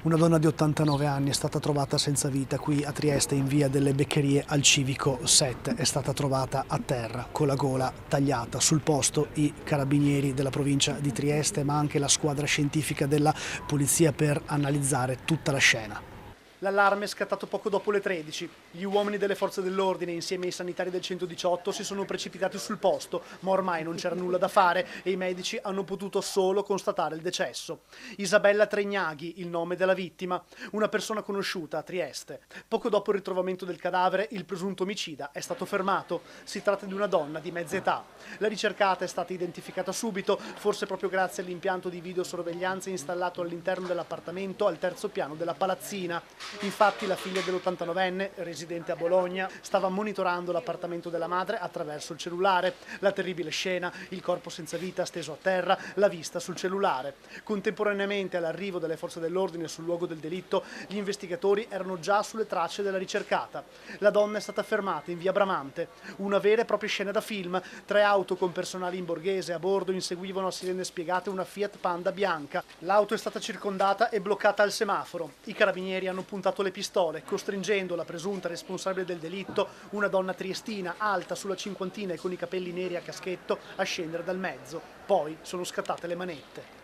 Una donna di 89 anni è stata trovata senza vita qui a Trieste in via delle Beccherie al Civico 7. È stata trovata a terra con la gola tagliata. Sul posto i carabinieri della provincia di Trieste ma anche la squadra scientifica della polizia per analizzare tutta la scena. L'allarme è scattato poco dopo le 13. Gli uomini delle forze dell'ordine insieme ai sanitari del 118 si sono precipitati sul posto, ma ormai non c'era nulla da fare e i medici hanno potuto solo constatare il decesso. Isabella Tregnaghi, il nome della vittima, una persona conosciuta a Trieste. Poco dopo il ritrovamento del cadavere, il presunto omicida è stato fermato. Si tratta di una donna di mezza età. La ricercata è stata identificata subito, forse proprio grazie all'impianto di videosorveglianza installato all'interno dell'appartamento al terzo piano della palazzina. Infatti la figlia dell'89enne, residente a Bologna, stava monitorando l'appartamento della madre attraverso il cellulare. La terribile scena, il corpo senza vita steso a terra, l'ha vista sul cellulare. Contemporaneamente all'arrivo delle forze dell'ordine sul luogo del delitto, gli investigatori erano già sulle tracce della ricercata. La donna è stata fermata in via Bramante. Una vera e propria scena da film. 3 auto con personale in borghese a bordo inseguivano a sirene spiegate una Fiat Panda bianca. L'auto è stata circondata e bloccata al semaforo. I carabinieri hanno puntato le pistole, costringendo la presunta responsabile del delitto, una donna triestina alta sulla cinquantina e con i capelli neri a caschetto, a scendere dal mezzo. Poi sono scattate le manette.